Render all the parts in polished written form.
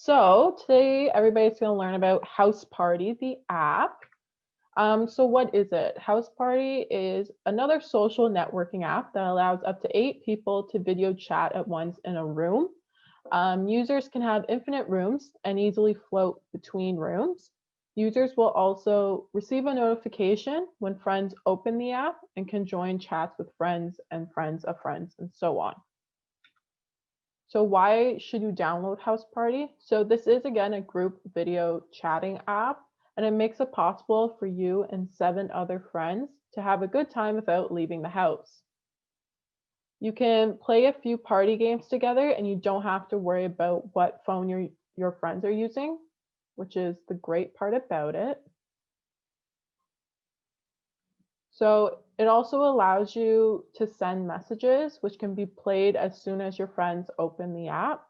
So today everybody's going to learn about Houseparty, the app. So what is it? Houseparty is another social networking app that allows up to 8 people to video chat at once in a room. Users can have infinite rooms and easily float between rooms. Users will also receive a notification when friends open the app and can join chats with friends and friends of friends and so on. So why should you download Houseparty? So this is, again, a group video chatting app, and it makes it possible for you and 7 other friends to have a good time without leaving the house. You can play a few party games together, and you don't have to worry about what phone your friends are using, which is the great part about it. So it also allows you to send messages, which can be played as soon as your friends open the app.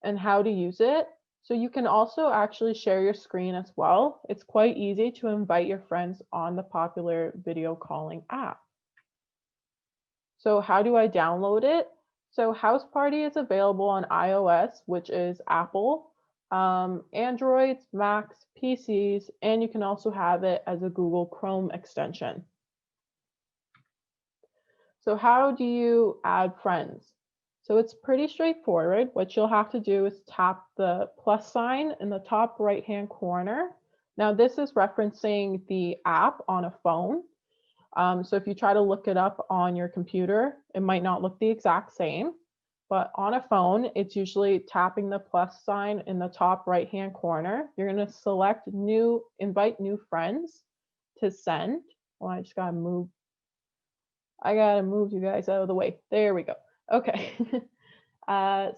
And how to use it. So you can also actually share your screen as well. It's quite easy to invite your friends on the popular video calling app. So how do I download it? So Houseparty is available on iOS, which is Apple, Androids, Macs, PCs, and you can also have it as a Google Chrome extension. So how do you add friends? So it's pretty straightforward. What you'll have to do is tap the plus sign in the top right-hand corner. Now this is referencing the app on a phone. So if you try to look it up on your computer, it might not look the exact same. But on a phone, it's usually tapping the plus sign in the top right-hand corner. You're going to select invite new friends to send. Well, I just got to move. I got to move you guys out of the way. There we go. Okay.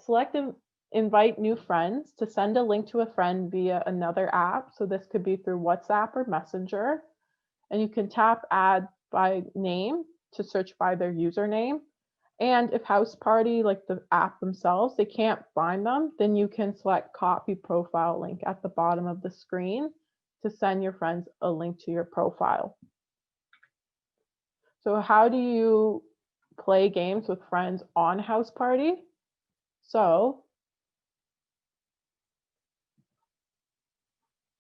Select invite new friends to send a link to a friend via another app. So this could be through WhatsApp or Messenger. And you can tap add by name to search by their username. And if Houseparty, like the app themselves, they can't find them, then you can select copy profile link at the bottom of the screen to send your friends a link to your profile. So how do you play games with friends on Houseparty? So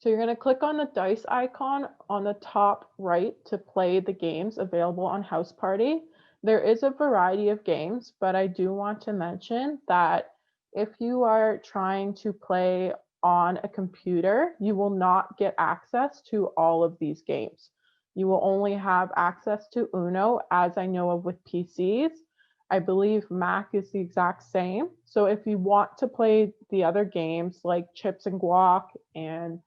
you're going to click on the dice icon on the top right to play the games available on Houseparty. There is a variety of games, but I do want to mention that if you are trying to play on a computer, you will not get access to all of these games. You will only have access to Uno, as I know of with PCs. I believe Mac is the exact same. So if you want to play the other games like Chips and Guac and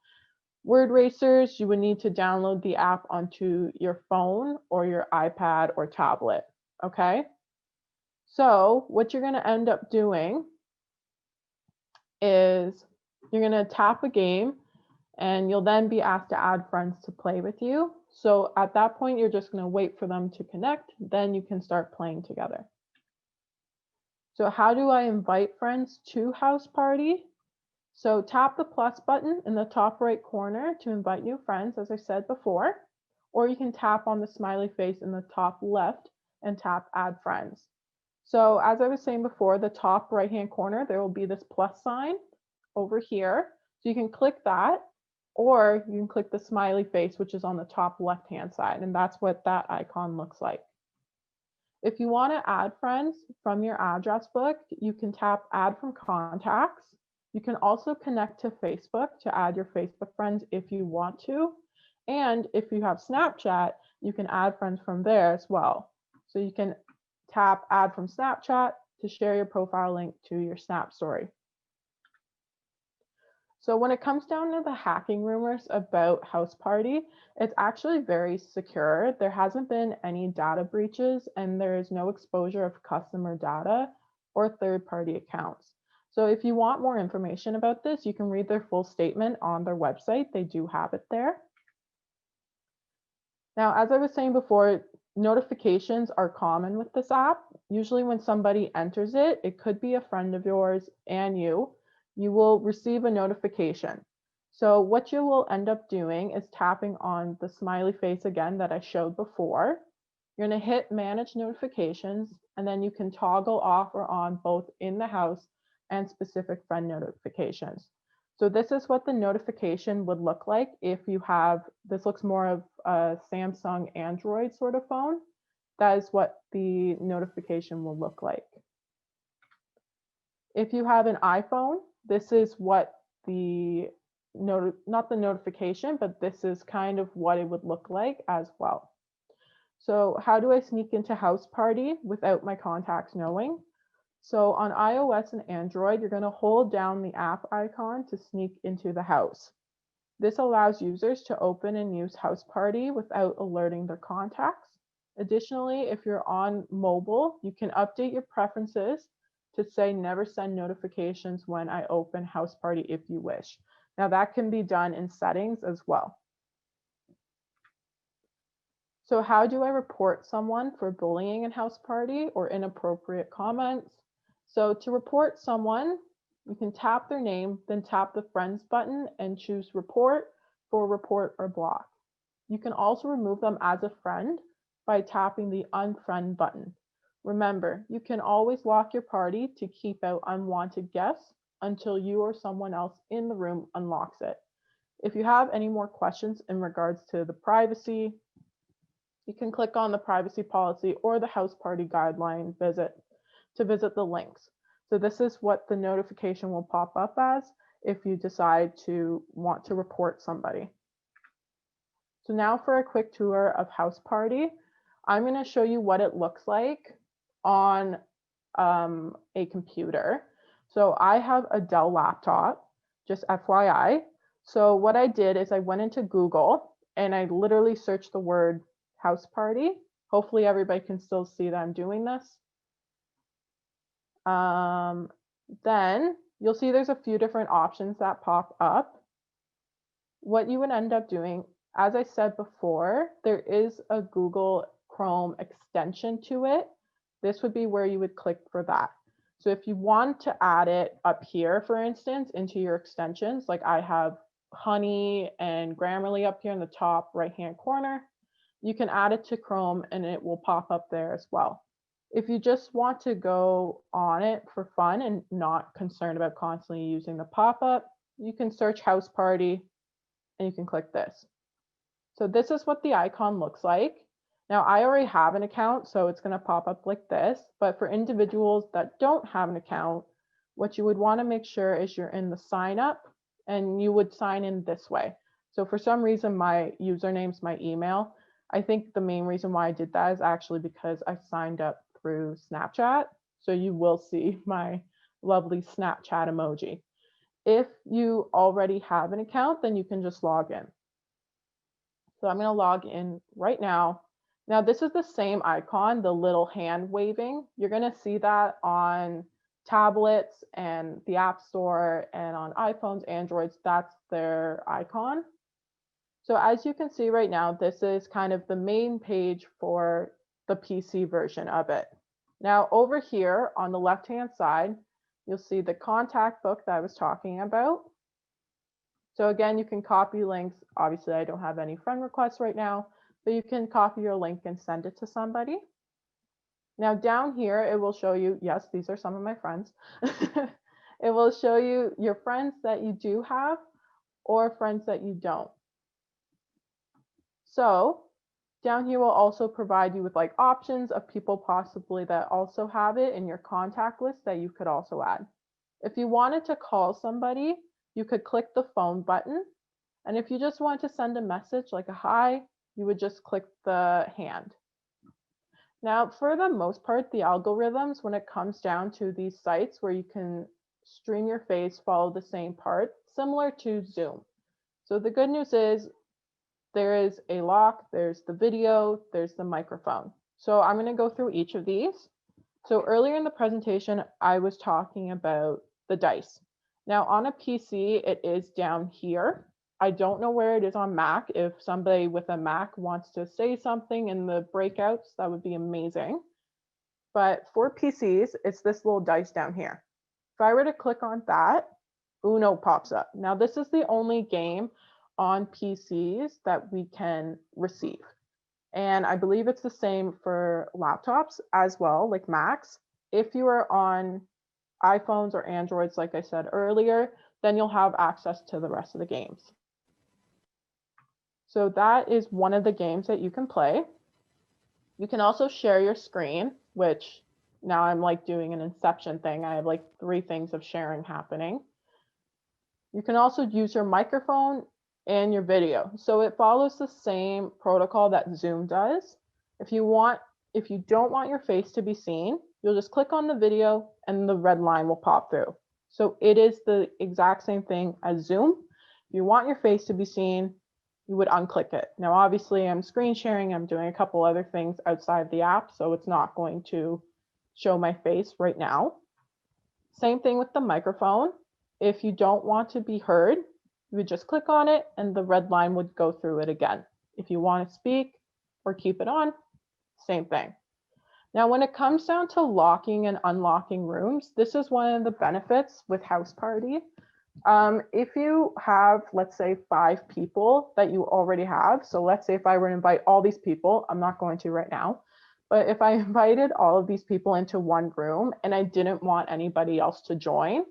Word Racers, you would need to download the app onto your phone or your iPad or tablet, okay? So what you're gonna end up doing is you're gonna tap a game and you'll then be asked to add friends to play with you. So at that point, you're just gonna wait for them to connect, then you can start playing together. So how do I invite friends to Houseparty? So tap the plus button in the top right corner to invite new friends, as I said before, or you can tap on the smiley face in the top left and tap add friends. So as I was saying before, the top right-hand corner, there will be this plus sign over here. So you can click that, or you can click the smiley face, which is on the top left-hand side, and that's what that icon looks like. If you want to add friends from your address book, you can tap add from contacts. You can also connect to Facebook to add your Facebook friends if you want to. And if you have Snapchat, you can add friends from there as well. So you can tap add from Snapchat to share your profile link to your Snap story. So when it comes down to the hacking rumors about Houseparty, it's actually very secure. There hasn't been any data breaches and there is no exposure of customer data or third-party accounts. So if you want more information about this, you can read their full statement on their website. They do have it there. Now, as I was saying before, notifications are common with this app. Usually when somebody enters it, it could be a friend of yours and you will receive a notification. So what you will end up doing is tapping on the smiley face again that I showed before. You're going to hit manage notifications, and then you can toggle off or on both in the house and specific friend notifications. So this is what the notification would look like if you have, this looks more of a Samsung Android sort of phone. That is what the notification will look like. If you have an iPhone, this is what the, not the notification, but this is kind of what it would look like as well. So how do I sneak into Houseparty without my contacts knowing? So on iOS and Android, you're going to hold down the app icon to sneak into the house. This allows users to open and use Houseparty without alerting their contacts. Additionally, if you're on mobile, you can update your preferences to say never send notifications when I open Houseparty if you wish. Now that can be done in settings as well. So how do I report someone for bullying in Houseparty or inappropriate comments? So to report someone, you can tap their name, then tap the friends button and choose report for report or block. You can also remove them as a friend by tapping the unfriend button. Remember, you can always lock your party to keep out unwanted guests until you or someone else in the room unlocks it. If you have any more questions in regards to the privacy, you can click on the privacy policy or the Houseparty guideline to visit the links. So this is what the notification will pop up as if you decide to want to report somebody. So now for a quick tour of Houseparty, I'm going to show you what it looks like on a computer. So I have a Dell laptop, just FYI. So what I did is I went into Google and I literally searched the word Houseparty. Hopefully everybody can still see that I'm doing this. Then you'll see there's a few different options that pop up. What you would end up doing, as I said before, there is a Google Chrome extension to it. This would be where you would click for that. So if you want to add it up here, for instance, into your extensions, like I have Honey and Grammarly up here in the top right-hand corner, you can add it to Chrome and it will pop up there as well. If you just want to go on it for fun and not concerned about constantly using the pop-up, you can search Houseparty and you can click this. So this is what the icon looks like. Now I already have an account, so it's going to pop up like this, but for individuals that don't have an account, what you would want to make sure is you're in the sign up and you would sign in this way. So for some reason, my username's my email. I think the main reason why I did that is actually because I signed up through Snapchat. So you will see my lovely Snapchat emoji. If you already have an account, then you can just log in. So I'm going to log in right now. Now this is the same icon, the little hand waving. You're going to see that on tablets and the App Store and on iPhones, Androids, that's their icon. So as you can see right now, this is kind of the main page for the PC version of it. Now over here on the left-hand side, you'll see the contact book that I was talking about. So again, you can copy links. Obviously, I don't have any friend requests right now, but you can copy your link and send it to somebody. Now down here, it will show you, yes, these are some of my friends. It will show you your friends that you do have or friends that you don't. So down here will also provide you with like options of people possibly that also have it in your contact list that you could also add. If you wanted to call somebody, you could click the phone button. And if you just want to send a message like a hi, you would just click the hand. Now, for the most part, the algorithms, when it comes down to these sites where you can stream your face, follow the same part, similar to Zoom. So the good news is there is a lock, there's the video, there's the microphone. So I'm going to go through each of these. So earlier in the presentation, I was talking about the dice. Now on a PC, it is down here. I don't know where it is on Mac. If somebody with a Mac wants to say something in the breakouts, that would be amazing. But for PCs, it's this little dice down here. If I were to click on that, Uno pops up. Now this is the only game on PCs that we can receive. And I believe it's the same for laptops as well, like Macs. If you are on iPhones or Androids, like I said earlier, then you'll have access to the rest of the games. So that is one of the games that you can play. You can also share your screen, which now I'm like doing an Inception thing. I have like 3 things of sharing happening. You can also use your microphone and your video. So it follows the same protocol that Zoom does. If you don't want your face to be seen, you'll just click on the video and the red line will pop through. So it is the exact same thing as Zoom. If you want your face to be seen, you would unclick it. Now, obviously, I'm screen sharing. I'm doing a couple other things outside the app, so it's not going to show my face right now. Same thing with the microphone. If you don't want to be heard, you would just click on it and the red line would go through it again. If you want to speak or keep it on, same thing. Now, when it comes down to locking and unlocking rooms, this is one of the benefits with Houseparty. If you have, let's say, 5 people that you already have, so let's say if I were to invite all these people, I'm not going to right now, but if I invited all of these people into one room and I didn't want anybody else to join,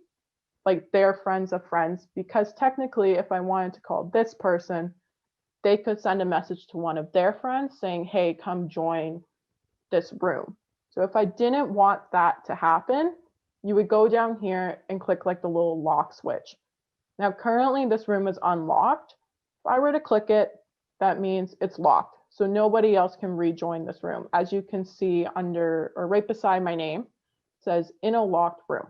like their friends of friends, because technically if I wanted to call this person, they could send a message to one of their friends saying, hey, come join this room. So if I didn't want that to happen, you would go down here and click like the little lock switch. Now, currently this room is unlocked. If I were to click it, that means it's locked. So nobody else can rejoin this room. As you can see under or right beside my name, it says in a locked room.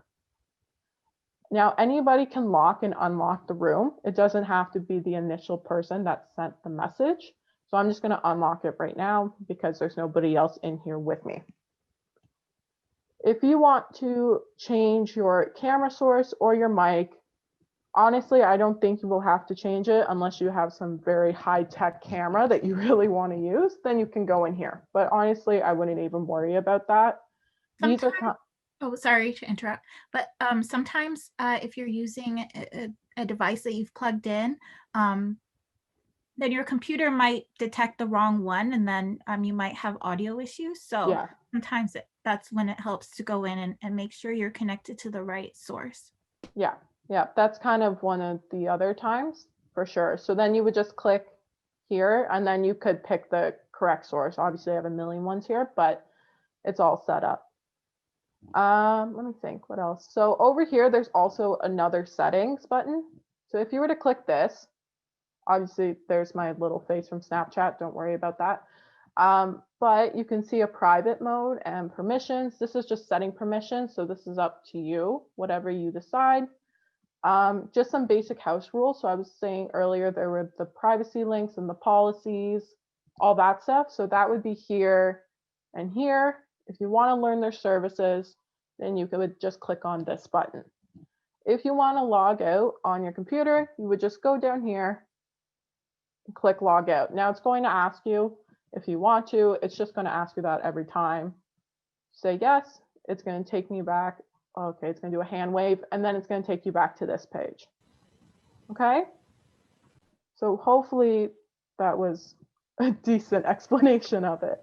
Now, anybody can lock and unlock the room. It doesn't have to be the initial person that sent the message. So I'm just going to unlock it right now because there's nobody else in here with me. If you want to change your camera source or your mic, honestly, I don't think you will have to change it unless you have some very high-tech camera that you really want to use, then you can go in here. But honestly, I wouldn't even worry about that. These are Oh, sorry to interrupt, but sometimes if you're using a device that you've plugged in, then your computer might detect the wrong one, and then you might have audio issues. So yeah. sometimes that's when it helps to go in and make sure you're connected to the right source. Yeah, that's kind of one of the other times for sure. So then you would just click here and then you could pick the correct source. Obviously I have a million ones here, but it's all set up. Let me think what else. So over here, there's also another settings button. So if you were to click this, obviously there's my little face from Snapchat. Don't worry about that. But you can see a private mode and permissions. This is just setting permissions. So this is up to you, whatever you decide. Just some basic house rules. So I was saying earlier, there were the privacy links and the policies, all that stuff. So that would be here and here. If you want to learn their services, then you could just click on this button. If you want to log out on your computer, you would just go down here and click log out. Now it's going to ask you if you want to. It's just going to ask you that every time. Say yes, it's going to take me back. Okay, it's going to do a hand wave, and then it's going to take you back to this page. Okay? So hopefully that was a decent explanation of it.